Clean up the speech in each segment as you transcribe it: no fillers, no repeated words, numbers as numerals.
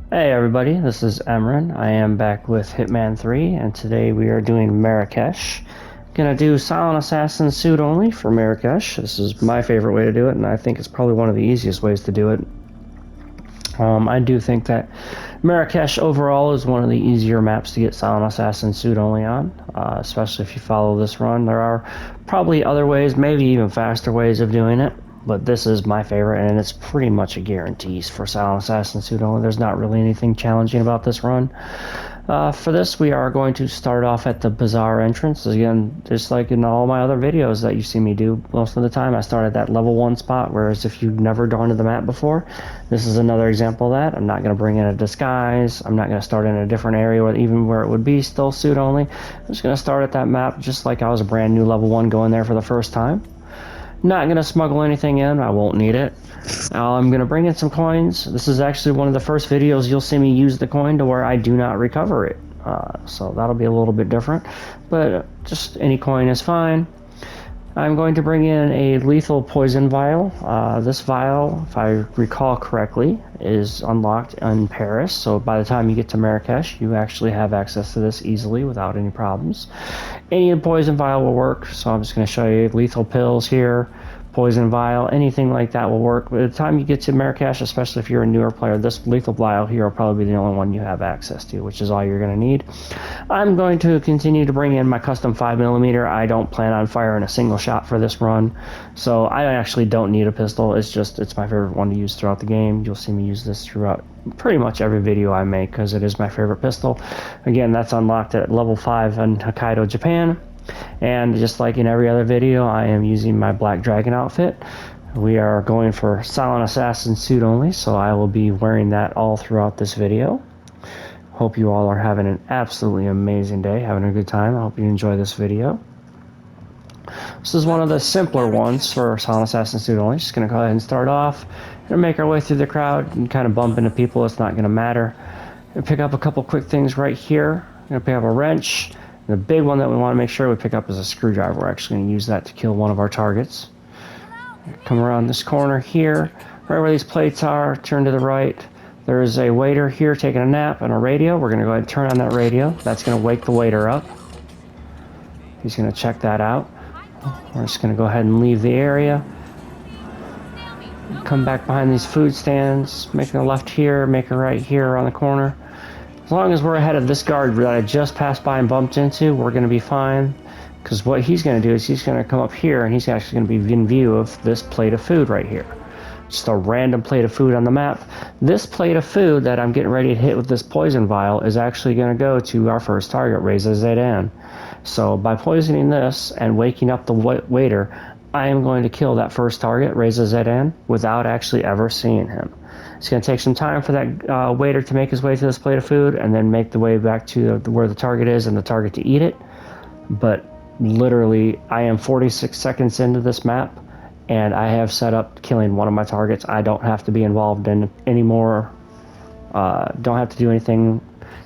Hey everybody, this is Emran. I am back with Hitman 3, and today we are doing Marrakesh. Gonna do Silent Assassin suit only for Marrakesh. This is my favorite way to do it, and I think it's probably one of the easiest ways to do it. I do think that Marrakesh overall is one of the easier maps to get Silent Assassin suit only on, especially if you follow this run. There are probably other ways, maybe even faster ways of doing it, but this is my favorite, and it's pretty much a guarantee for Silent Assassin suit only. There's not really anything challenging about this run. For this, we are going to start off at the Bazaar entrance. Again, just like in all my other videos that you see me do, most of the time I start at that level 1 spot, whereas if you've never gone to the map before, this is another example of that. I'm not going to bring in a disguise. I'm not going to start in a different area, even where it would be still suit only. I'm just going to start at that map just like I was a brand new level 1 going there for the first time. Not going to smuggle anything in. I won't need it. I'm going to bring in some coins. This is actually one of the first videos you'll see me use the coin to where I do not recover it. So that'll be a little bit different. But just any coin is fine. I'm going to bring in a lethal poison vial. This vial, if I recall correctly, is unlocked in Paris. So by the time you get to Marrakesh, you actually have access to this easily without any problems. Any poison vial will work. So I'm just going to show you lethal pills here. Poison vial, anything like that will work. By the time you get to Marrakesh, especially if you're a newer player, this lethal vial here will probably be the only one you have access to, which is all you're going to need. I'm going to continue to bring in my custom 5mm. I don't plan on firing a single shot for this run, so I actually don't need a pistol. It's my favorite one to use throughout the game. You'll see me use this throughout pretty much every video I make because it is my favorite pistol. Again, that's unlocked at level 5 in Hokkaido, Japan. And just like in every other video, I am using my Black Dragon outfit. We are going for Silent Assassin suit only, so I will be wearing that all throughout this video. Hope you all are having an absolutely amazing day, having a good time. I hope you enjoy this video. This is one of the simpler ones for Silent Assassin suit only. Just going to go ahead and start off. Gonna make our way through the crowd and kind of bump into people. It's not going to matter. Gonna pick up a couple quick things right here. Gonna pick up a wrench. The big one that we want to make sure we pick up is a screwdriver. We're actually going to use that to kill one of our targets. Come around this corner here, right where these plates are, turn to the right. There is a waiter here taking a nap and a radio. We're going to go ahead and turn on that radio. That's going to wake the waiter up. He's going to check that out. We're just going to go ahead and leave the area. Come back behind these food stands, make a left here, make a right here around the corner. As long as we're ahead of this guard that I just passed by and bumped into, we're going to be fine. Because what he's going to do is he's going to come up here and he's actually going to be in view of this plate of food right here. Just a random plate of food on the map. This plate of food that I'm getting ready to hit with this poison vial is actually going to go to our first target, Reza Zaidan. So by poisoning this and waking up the waiter, I am going to kill that first target, Reza Zaidan, without actually ever seeing him. It's going to take some time for that waiter to make his way to this plate of food and then make the way back to where the target is and the target to eat it. But literally, I am 46 seconds into this map, and I have set up killing one of my targets. I don't have to be involved in anymore. Don't have to do anything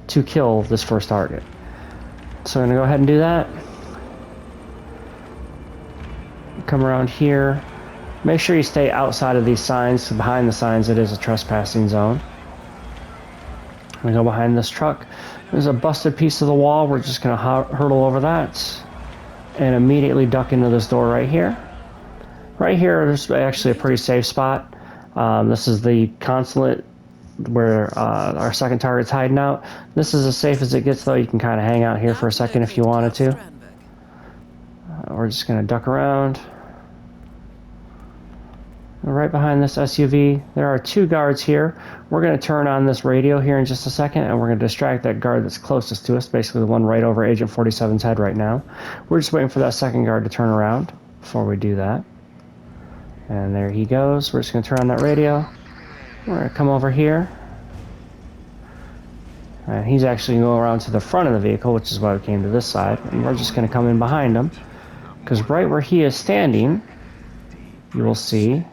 to kill this first target. So I'm going to go ahead and do that. Come around here. Make sure you stay outside of these signs. So behind the signs, it is a trespassing zone. I'm going to go behind this truck. There's a busted piece of the wall. We're just going to hurdle over that and immediately duck into this door right here. Right here, there's actually a pretty safe spot. This is the consulate where our second target's hiding out. This is as safe as it gets, though. You can kind of hang out here for a second if you wanted to. We're just going to duck around. Right behind this SUV, there are two guards here. We're going to turn on this radio here in just a second, and we're going to distract that guard that's closest to us, basically the one right over Agent 47's head right now. We're just waiting for that second guard to turn around before we do that. And there he goes. We're just going to turn on that radio. We're going to come over here. And he's actually going to go around to the front of the vehicle, which is why we came to this side. And we're just going to come in behind him. Because right where he is standing, you will see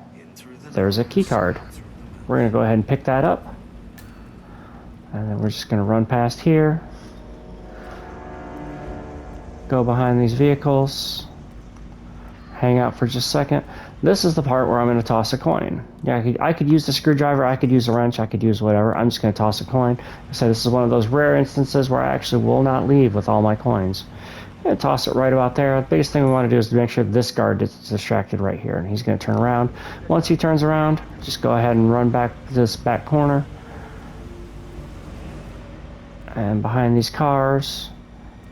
there's a key card. We're going to go ahead and pick that up. And then we're just going to run past here. Go behind these vehicles. Hang out for just a second. This is the part where I'm going to toss a coin. Yeah, I could use the screwdriver, I could use a wrench, I could use whatever. I'm just going to toss a coin. So this is one of those rare instances where I actually will not leave with all my coins. I'm going to toss it right about there. The biggest thing we want to do is to make sure this guard gets distracted right here. And he's going to turn around. Once he turns around, just go ahead and run back to this back corner. And behind these cars,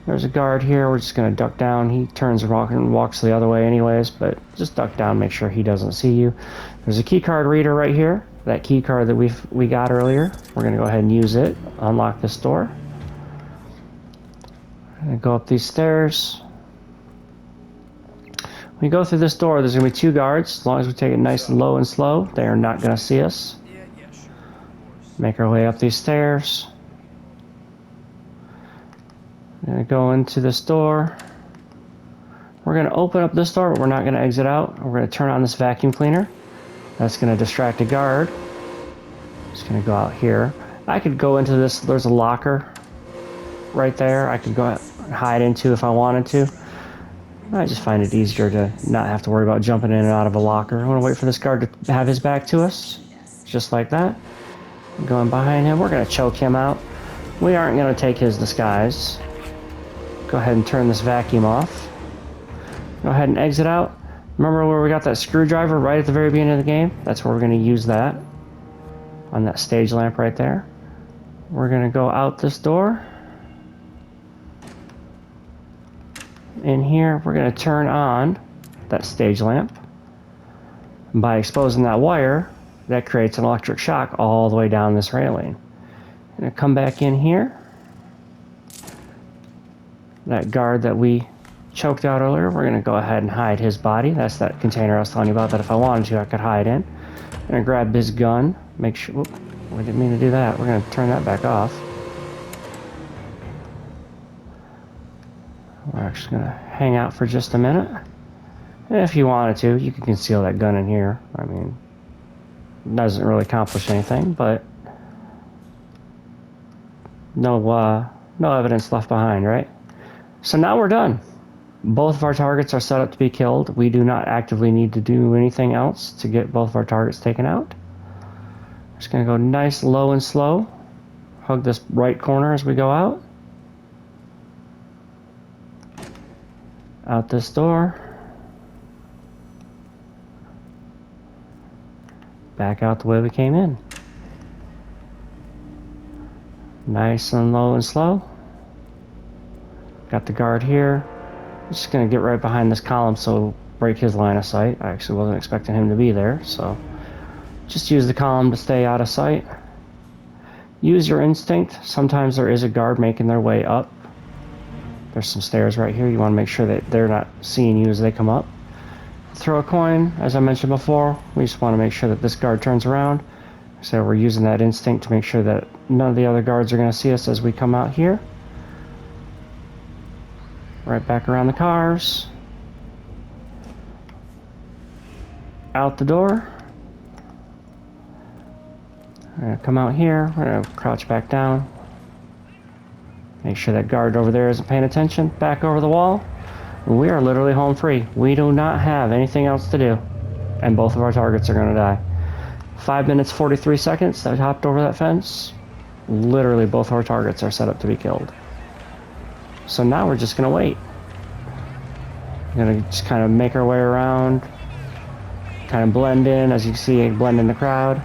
there's a guard here. We're just going to duck down. He turns around and walks the other way anyways, but just duck down, make sure he doesn't see you. There's a key card reader right here. That key card that we got earlier. We're going to go ahead and use it. Unlock this door. And go up these stairs. When we go through this door, there's going to be 2 guards. As long as we take it nice and low and slow, they are not going to see us. Make our way up these stairs. Going to go into this door. We're going to open up this door, but we're not going to exit out. We're going to turn on this vacuum cleaner. That's going to distract a guard. Just going to go out here. I could go into this. There's a locker right there. I could go and hide into if I wanted to. I just find it easier to not have to worry about jumping in and out of a locker. I want to wait for this guard to have his back to us. Just like that. Going behind him. We're going to choke him out. We aren't going to take his disguise. Go ahead and turn this vacuum off. Go ahead and exit out. Remember where we got that screwdriver right at the very beginning of the game? That's where we're going to use that. On that stage lamp right there. We're going to go out this door. In here, we're going to turn on that stage lamp. And by exposing that wire, that creates an electric shock all the way down this railing. I'm going to come back in here. That guard that we choked out earlier, we're going to go ahead and hide his body. That's that container I was telling you about that if I wanted to, I could hide in. I'm going to grab his gun. Make sure... Whoop, we didn't mean to do that. We're going to turn that back off. We're actually going to hang out for just a minute. And if you wanted to, you can conceal that gun in here. I mean, it doesn't really accomplish anything, but no evidence left behind, right? So now we're done. Both of our targets are set up to be killed. We do not actively need to do anything else to get both of our targets taken out. Just going to go nice, low, and slow. Hug this right corner as we go out. Out this door. Back out the way we came in. Nice and low and slow. Got the guard here. I'm just going to get right behind this column so break his line of sight. I actually wasn't expecting him to be there, so just use the column to stay out of sight. Use your instinct. Sometimes there is a guard making their way up. There's some stairs right here. You want to make sure that they're not seeing you as they come up. Throw a coin. As I mentioned before, we just want to make sure that this guard turns around. So we're using that instinct to make sure that none of the other guards are going to see us as we come out here. Right back around the cars. Out the door. We're going to come out here. We're going to crouch back down. Make sure that guard over there isn't paying attention. Back over the wall. We are literally home free. We do not have anything else to do. And both of our targets are going to die. 5 minutes, 43 seconds. I hopped over that fence. Literally both of our targets are set up to be killed. So now we're just going to wait. We're going to just kind of make our way around. Kind of blend in. As you can see, blend in the crowd.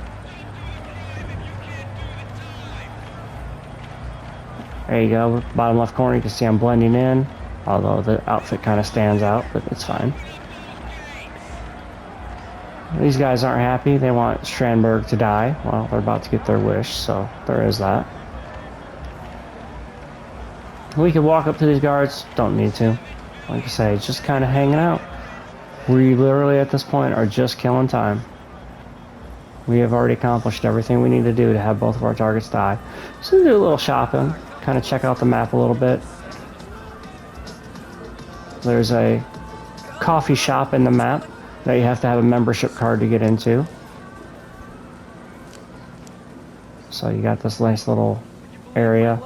There you go. Bottom left corner, you can see I'm blending in. Although the outfit kind of stands out, but it's fine. These guys aren't happy. They want Strandberg to die. Well, they're about to get their wish, so there is that. We could walk up to these guards. Don't need to. Like I say, it's just kind of hanging out. We literally, at this point, are just killing time. We have already accomplished everything we need to do to have both of our targets die. So we'll do a little shopping. Kind of check out the map a little bit. There's a coffee shop in the map that you have to have a membership card to get into. So you got this nice little area.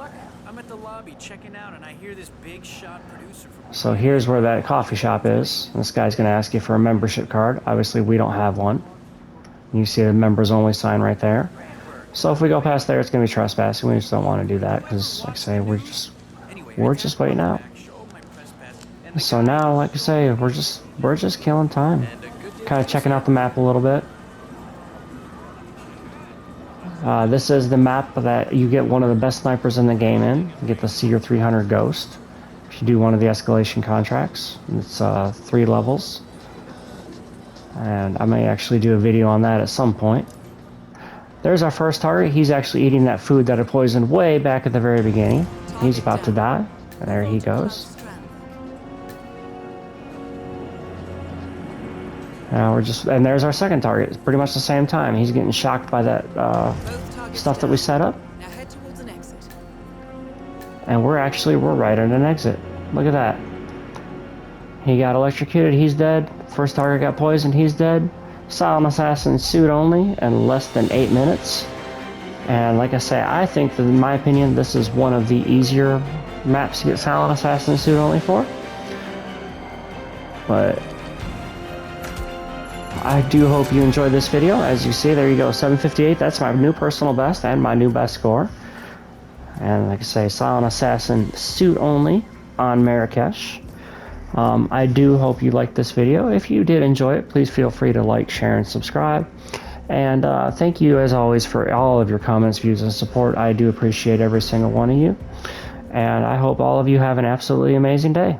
be checking out, and I hear this big shot producer from So here's where that coffee shop is. This guy's going to ask you for a membership card. Obviously, we don't have one. You see the members only sign right there. So if we go past there, it's going to be trespassing. We just don't want to do that because, like I say, we're just waiting out. So now, like I say, we're just killing time, kind of checking out the map a little bit. This is the map that you get one of the best snipers in the game in. You get the Seer 300 Ghost. If you do one of the escalation contracts, it's 3 levels. And I may actually do a video on that at some point. There's our first target. He's actually eating that food that I poisoned way back at the very beginning. He's about to die. And there he goes. Now and there's our second target. It's pretty much the same time. He's getting shocked by that stuff that we set up. Now head towards an exit. And we're right at an exit. Look at that. He got electrocuted, he's dead. First target got poisoned, he's dead. Silent Assassin suit only in less than 8 minutes. And like I say, I think that in my opinion, this is one of the easier maps to get Silent Assassin suit only for. But I do hope you enjoyed this video. As you see, there you go, 758. That's my new personal best and my new best score. And like I say, Silent Assassin suit only on Marrakesh. I do hope you liked this video. If you did enjoy it, please feel free to like, share, and subscribe. And thank you, as always, for all of your comments, views, and support. I do appreciate every single one of you. And I hope all of you have an absolutely amazing day.